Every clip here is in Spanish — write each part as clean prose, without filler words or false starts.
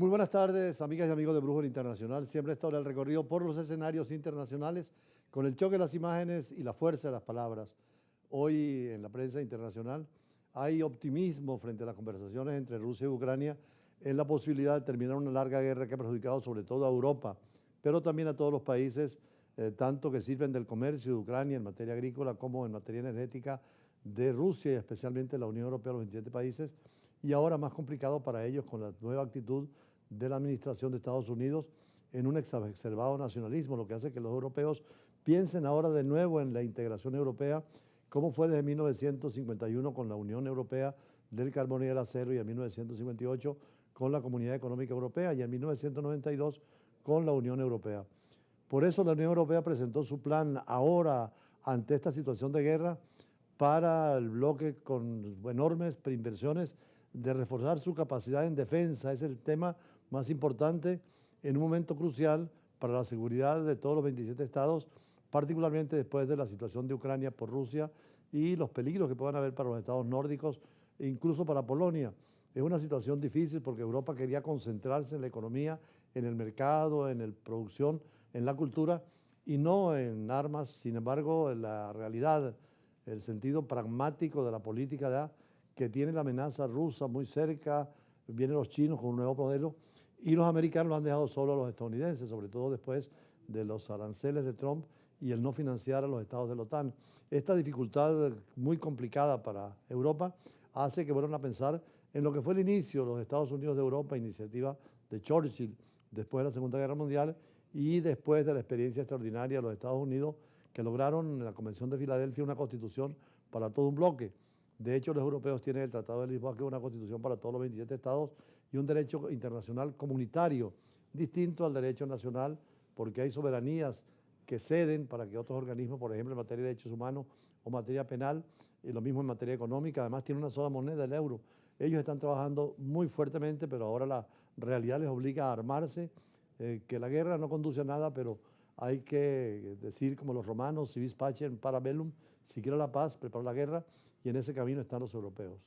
Muy buenas tardes, amigas y amigos de Brújula Internacional. Siempre está ahora el recorrido por los escenarios internacionales con el choque de las imágenes y la fuerza de las palabras. Hoy en la prensa internacional hay optimismo frente a las conversaciones entre Rusia y Ucrania en la posibilidad de terminar una larga guerra que ha perjudicado sobre todo a Europa, pero también a todos los países, tanto que sirven del comercio de Ucrania en materia agrícola como en materia energética de Rusia y especialmente la Unión Europea, los 27 países, y ahora más complicado para ellos con la nueva actitud de la administración de Estados Unidos en un exacerbado nacionalismo, lo que hace que los europeos piensen ahora de nuevo en la integración europea, como fue desde 1951 con la Unión Europea del Carbón y el Acero, y en 1958 con la Comunidad Económica Europea, y en 1992 con la Unión Europea. Por eso la Unión Europea presentó su plan ahora ante esta situación de guerra para el bloque con enormes inversiones de reforzar su capacidad en defensa. Es el tema más importante en un momento crucial para la seguridad de todos los 27 estados, particularmente después de la situación de Ucrania por Rusia y los peligros que puedan haber para los estados nórdicos e incluso para Polonia. Es una situación difícil porque Europa quería concentrarse en la economía, en el mercado, en la producción, en la cultura y no en armas. Sin embargo, la realidad, el sentido pragmático de la política que tiene la amenaza rusa muy cerca, vienen los chinos con un nuevo modelo y los americanos lo han dejado solo a los estadounidenses, sobre todo después de los aranceles de Trump y el no financiar a los estados de la OTAN. Esta dificultad muy complicada para Europa hace que vuelvan a pensar en lo que fue el inicio de los Estados Unidos de Europa, iniciativa de Churchill después de la Segunda Guerra Mundial y después de la experiencia extraordinaria de los Estados Unidos que lograron en la Convención de Filadelfia una constitución para todo un bloque. De hecho, los europeos tienen el Tratado de Lisboa, que es una constitución para todos los 27 estados y un derecho internacional comunitario, distinto al derecho nacional, porque hay soberanías que ceden para que otros organismos, por ejemplo, en materia de derechos humanos o materia penal, y lo mismo en materia económica, además tiene una sola moneda, el euro. Ellos están trabajando muy fuertemente, pero ahora la realidad les obliga a armarse, que la guerra no conduce a nada, pero hay que decir como los romanos, si vis pacem para bellum, si quiere la paz, prepara la guerra, y en ese camino están los europeos.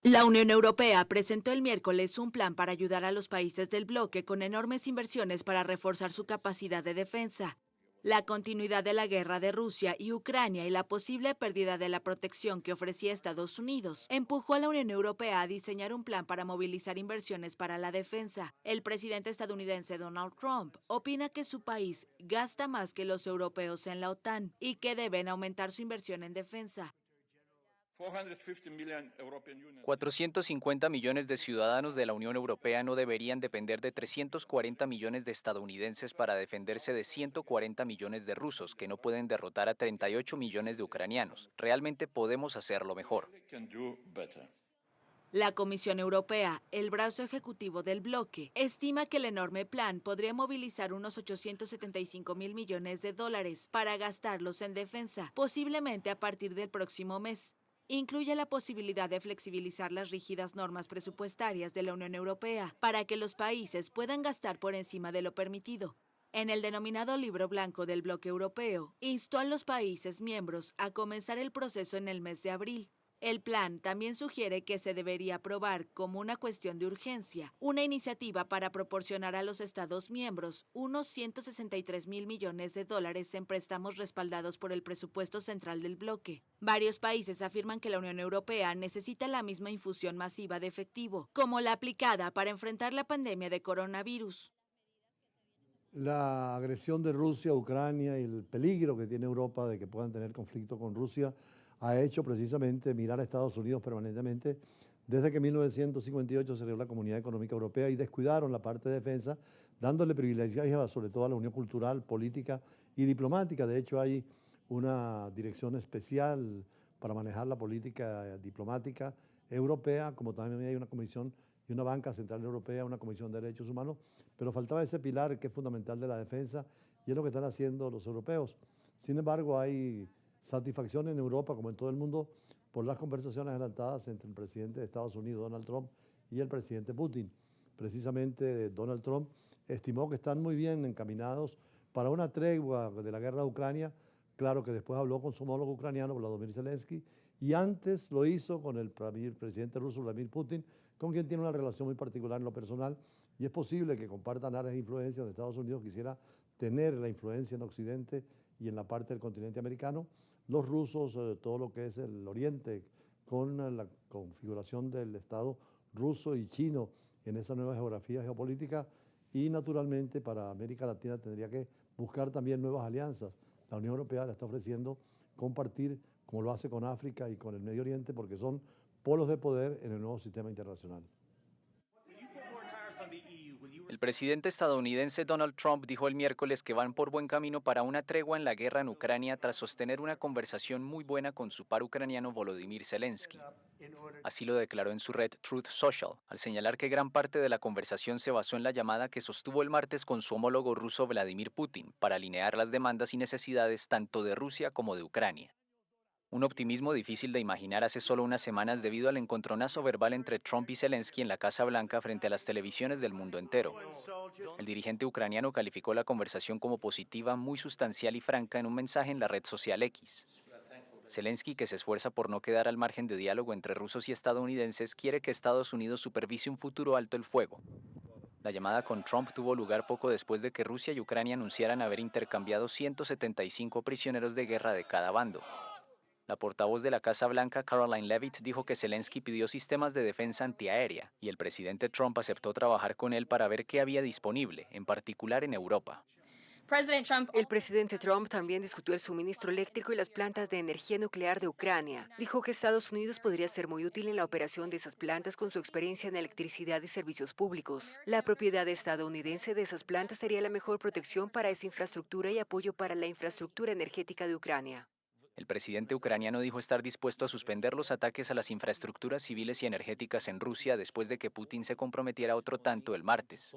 La Unión Europea presentó el miércoles un plan para ayudar a los países del bloque con enormes inversiones para reforzar su capacidad de defensa. La continuidad de la guerra de Rusia y Ucrania y la posible pérdida de la protección que ofrecía Estados Unidos empujó a la Unión Europea a diseñar un plan para movilizar inversiones para la defensa. El presidente estadounidense Donald Trump opina que su país gasta más que los europeos en la OTAN y que deben aumentar su inversión en defensa. 450 millones de ciudadanos de la Unión Europea no deberían depender de 340 millones de estadounidenses para defenderse de 140 millones de rusos que no pueden derrotar a 38 millones de ucranianos. Realmente podemos hacerlo mejor. La Comisión Europea, el brazo ejecutivo del bloque, estima que el enorme plan podría movilizar unos 875.000 millones de dólares para gastarlos en defensa, posiblemente a partir del próximo mes. Incluye la posibilidad de flexibilizar las rígidas normas presupuestarias de la Unión Europea para que los países puedan gastar por encima de lo permitido. En el denominado Libro Blanco del Bloque Europeo, instó a los países miembros a comenzar el proceso en el mes de abril. El plan también sugiere que se debería aprobar como una cuestión de urgencia una iniciativa para proporcionar a los Estados miembros unos 163.000 millones de dólares en préstamos respaldados por el presupuesto central del bloque. Varios países afirman que la Unión Europea necesita la misma infusión masiva de efectivo, como la aplicada para enfrentar la pandemia de coronavirus. La agresión de Rusia a Ucrania y el peligro que tiene Europa de que puedan tener conflicto con Rusia ha hecho precisamente mirar a Estados Unidos permanentemente desde que en 1958 se creó la Comunidad Económica Europea y descuidaron la parte de defensa, dándole privilegios sobre todo a la unión cultural, política y diplomática. De hecho, hay una dirección especial para manejar la política diplomática europea, como también hay una comisión y una banca central europea, una comisión de derechos humanos, pero faltaba ese pilar que es fundamental de la defensa y es lo que están haciendo los europeos. Sin embargo, hay satisfacción en Europa, como en todo el mundo, por las conversaciones adelantadas entre el presidente de Estados Unidos, Donald Trump, y el presidente Putin. Precisamente Donald Trump estimó que están muy bien encaminados para una tregua de la guerra de Ucrania. Claro que después habló con su homólogo ucraniano, Volodymyr Zelensky, y antes lo hizo con el presidente ruso Vladimir Putin, con quien tiene una relación muy particular en lo personal, y es posible que compartan áreas de influencia donde Estados Unidos quisiera tener la influencia en Occidente y en la parte del continente americano. Los rusos, todo lo que es el Oriente, con la configuración del Estado ruso y chino en esa nueva geografía geopolítica, y naturalmente para América Latina tendría que buscar también nuevas alianzas. La Unión Europea le está ofreciendo compartir, como lo hace con África y con el Medio Oriente, porque son polos de poder en el nuevo sistema internacional. El presidente estadounidense Donald Trump dijo el miércoles que van por buen camino para una tregua en la guerra en Ucrania tras sostener una conversación muy buena con su par ucraniano Volodymyr Zelensky. Así lo declaró en su red Truth Social, al señalar que gran parte de la conversación se basó en la llamada que sostuvo el martes con su homólogo ruso Vladimir Putin para alinear las demandas y necesidades tanto de Rusia como de Ucrania. Un optimismo difícil de imaginar hace solo unas semanas debido al encontronazo verbal entre Trump y Zelensky en la Casa Blanca frente a las televisiones del mundo entero. El dirigente ucraniano calificó la conversación como positiva, muy sustancial y franca en un mensaje en la red social X. Zelensky, que se esfuerza por no quedar al margen de diálogo entre rusos y estadounidenses, quiere que Estados Unidos supervise un futuro alto el fuego. La llamada con Trump tuvo lugar poco después de que Rusia y Ucrania anunciaran haber intercambiado 175 prisioneros de guerra de cada bando. La portavoz de la Casa Blanca, Caroline Leavitt, dijo que Zelensky pidió sistemas de defensa antiaérea y el presidente Trump aceptó trabajar con él para ver qué había disponible, en particular en Europa. El presidente Trump también discutió el suministro eléctrico y las plantas de energía nuclear de Ucrania. Dijo que Estados Unidos podría ser muy útil en la operación de esas plantas con su experiencia en electricidad y servicios públicos. La propiedad estadounidense de esas plantas sería la mejor protección para esa infraestructura y apoyo para la infraestructura energética de Ucrania. El presidente ucraniano dijo estar dispuesto a suspender los ataques a las infraestructuras civiles y energéticas en Rusia después de que Putin se comprometiera otro tanto el martes.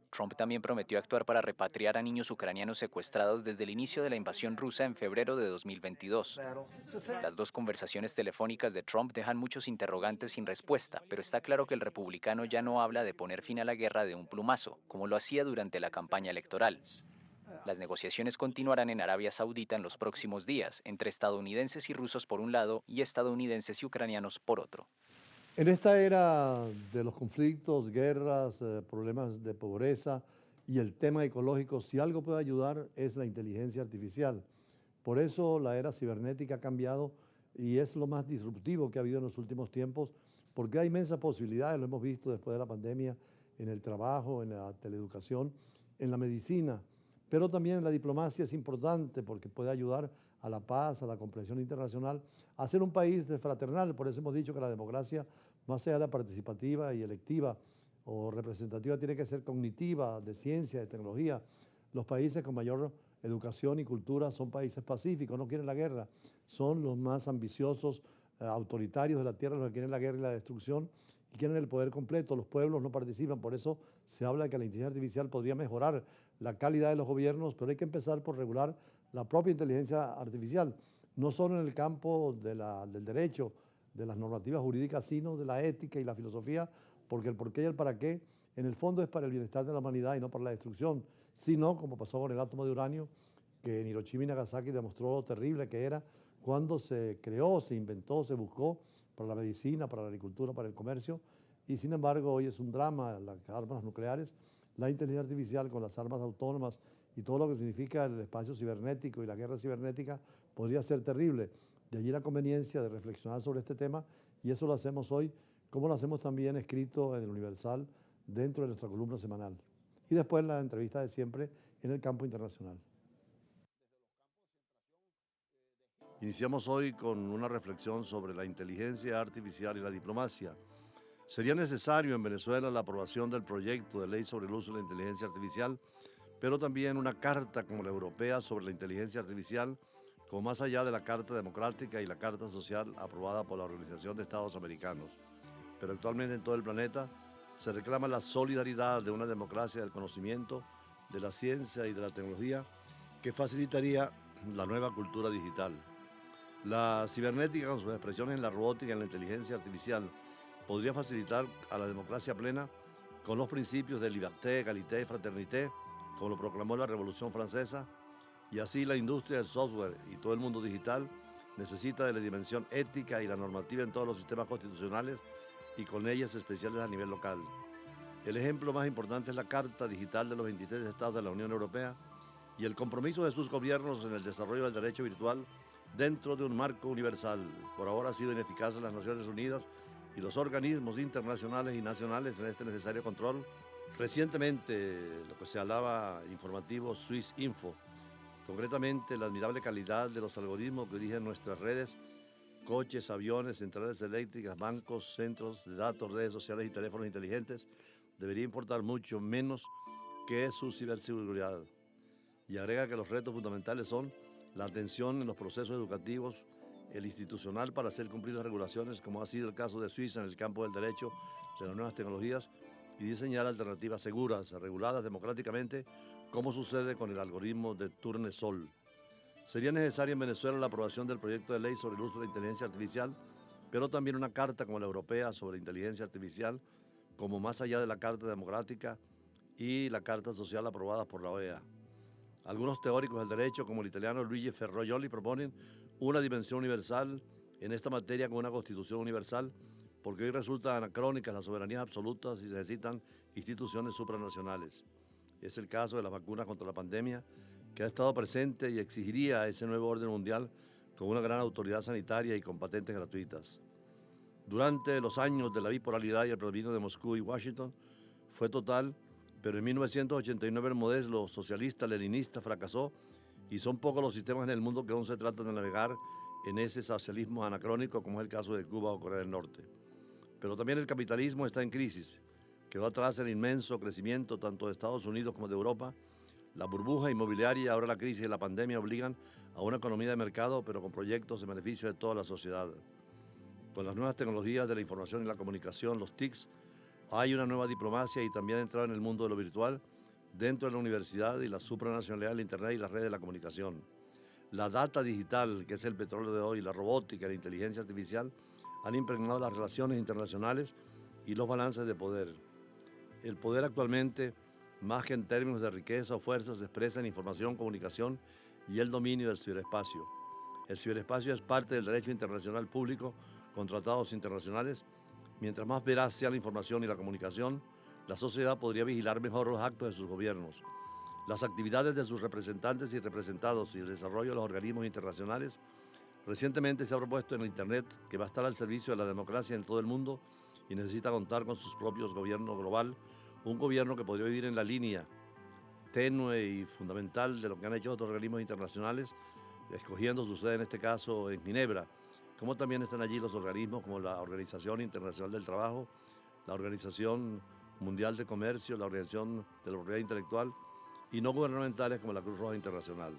Trump también prometió actuar para repatriar a niños ucranianos secuestrados desde el inicio de la invasión rusa en febrero de 2022. Las dos conversaciones telefónicas de Trump dejan muchos interrogantes sin respuesta, pero está claro que el republicano ya no habla de poner fin a la guerra de un plumazo, como lo hacía durante la campaña electoral. Las negociaciones continuarán en Arabia Saudita en los próximos días, entre estadounidenses y rusos por un lado y estadounidenses y ucranianos por otro. En esta era de los conflictos, guerras, problemas de pobreza y el tema ecológico, si algo puede ayudar es la inteligencia artificial. Por eso la era cibernética ha cambiado y es lo más disruptivo que ha habido en los últimos tiempos, porque hay inmensas posibilidades, lo hemos visto después de la pandemia, en el trabajo, en la teleeducación, en la medicina. Pero también en la diplomacia es importante porque puede ayudar a la paz, a la comprensión internacional, a ser un país fraternal. Por eso hemos dicho que la democracia, más allá de la participativa y electiva o representativa, tiene que ser cognitiva, de ciencia, de tecnología. Los países con mayor educación y cultura son países pacíficos, no quieren la guerra. Son los más ambiciosos, autoritarios de la tierra, los que quieren la guerra y la destrucción y quieren el poder completo. Los pueblos no participan, por eso se habla de que la inteligencia artificial podría mejorar la calidad de los gobiernos, pero hay que empezar por regular la propia inteligencia artificial, no solo en el campo del derecho, de las normativas jurídicas, sino de la ética y la filosofía, porque el porqué y el para qué en el fondo es para el bienestar de la humanidad y no para la destrucción, sino como pasó con el átomo de uranio, que en Hiroshima y Nagasaki demostró lo terrible que era cuando se creó, se inventó, se buscó para la medicina, para la agricultura, para el comercio, y sin embargo hoy es un drama las armas nucleares, la inteligencia artificial con las armas autónomas y todo lo que significa el espacio cibernético y la guerra cibernética podría ser terrible. De allí la conveniencia de reflexionar sobre este tema y eso lo hacemos hoy, como lo hacemos también escrito en el Universal dentro de nuestra columna semanal. Y después la entrevista de siempre en el campo internacional. Iniciamos hoy con una reflexión sobre la inteligencia artificial y la diplomacia. Sería necesario en Venezuela la aprobación del proyecto de ley sobre el uso de la inteligencia artificial, pero también una carta como la europea sobre la inteligencia artificial, como más allá de la Carta Democrática y la Carta Social aprobada por la Organización de Estados Americanos. Pero actualmente en todo el planeta se reclama la solidaridad de una democracia del conocimiento, de la ciencia y de la tecnología que facilitaría la nueva cultura digital. La cibernética, con sus expresiones en la robótica y en la inteligencia artificial, podría facilitar a la democracia plena con los principios de liberté, égalité y fraternité, como lo proclamó la Revolución Francesa, y así la industria del software y todo el mundo digital necesita de la dimensión ética y la normativa en todos los sistemas constitucionales y con leyes especiales a nivel local. El ejemplo más importante es la Carta Digital de los 23 Estados de la Unión Europea y el compromiso de sus gobiernos en el desarrollo del derecho virtual dentro de un marco universal. Por ahora ha sido ineficaz en las Naciones Unidas y los organismos internacionales y nacionales en este necesario control. Recientemente, lo que se hablaba informativo Swiss Info, concretamente la admirable calidad de los algoritmos que dirigen nuestras redes, coches, aviones, centrales eléctricas, bancos, centros de datos, redes sociales y teléfonos inteligentes, debería importar mucho menos que su ciberseguridad. Y agrega que los retos fundamentales son la atención en los procesos educativos, el institucional para hacer cumplir las regulaciones, como ha sido el caso de Suiza en el campo del derecho, de las nuevas tecnologías, y diseñar alternativas seguras, reguladas democráticamente, como sucede con el algoritmo de Turnesol. Sería necesaria en Venezuela la aprobación del proyecto de ley sobre el uso de la inteligencia artificial, pero también una carta como la europea sobre inteligencia artificial, como más allá de la Carta Democrática y la Carta Social aprobadas por la OEA. Algunos teóricos del derecho, como el italiano Luigi Ferrojoli, proponen una dimensión universal en esta materia con una constitución universal, porque hoy resultan anacrónicas las soberanías absolutas y se necesitan instituciones supranacionales. Es el caso de las vacunas contra la pandemia, que ha estado presente y exigiría ese nuevo orden mundial con una gran autoridad sanitaria y con patentes gratuitas. Durante los años de la bipolaridad y el predominio de Moscú y Washington fue total, pero en 1989 el modelo socialista-leninista fracasó y son pocos los sistemas en el mundo que aún se tratan de navegar en ese socialismo anacrónico, como es el caso de Cuba o Corea del Norte. Pero también el capitalismo está en crisis. Quedó atrás el inmenso crecimiento tanto de Estados Unidos como de Europa. La burbuja inmobiliaria y ahora la crisis y la pandemia obligan a una economía de mercado, pero con proyectos en beneficio de toda la sociedad. Con las nuevas tecnologías de la información y la comunicación, los TICs, hay una nueva diplomacia y también ha entrado en el mundo de lo virtual, dentro de la universidad y la supranacionalidad del Internet y las redes de la comunicación. La data digital, que es el petróleo de hoy, la robótica y la inteligencia artificial, han impregnado las relaciones internacionales y los balances de poder. El poder actualmente, más que en términos de riqueza o fuerza, se expresa en información, comunicación y el dominio del ciberespacio. El ciberespacio es parte del derecho internacional público con tratados internacionales. Mientras más veraz sea la información y la comunicación, la sociedad podría vigilar mejor los actos de sus gobiernos. Las actividades de sus representantes y representados y el desarrollo de los organismos internacionales. Recientemente se ha propuesto en el Internet que va a estar al servicio de la democracia en todo el mundo y necesita contar con sus propios gobiernos global, un gobierno que podría vivir en la línea tenue y fundamental de lo que han hecho otros organismos internacionales, escogiendo su sede en este caso en Ginebra, como también están allí los organismos como la Organización Internacional del Trabajo, la Organización Mundial de Comercio, la Organización de la Propiedad Intelectual y no gubernamentales como la Cruz Roja Internacional.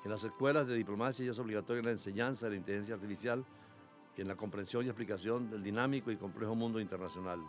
En las escuelas de diplomacia ya es obligatoria la enseñanza de la inteligencia artificial y en la comprensión y explicación del dinámico y complejo mundo internacional.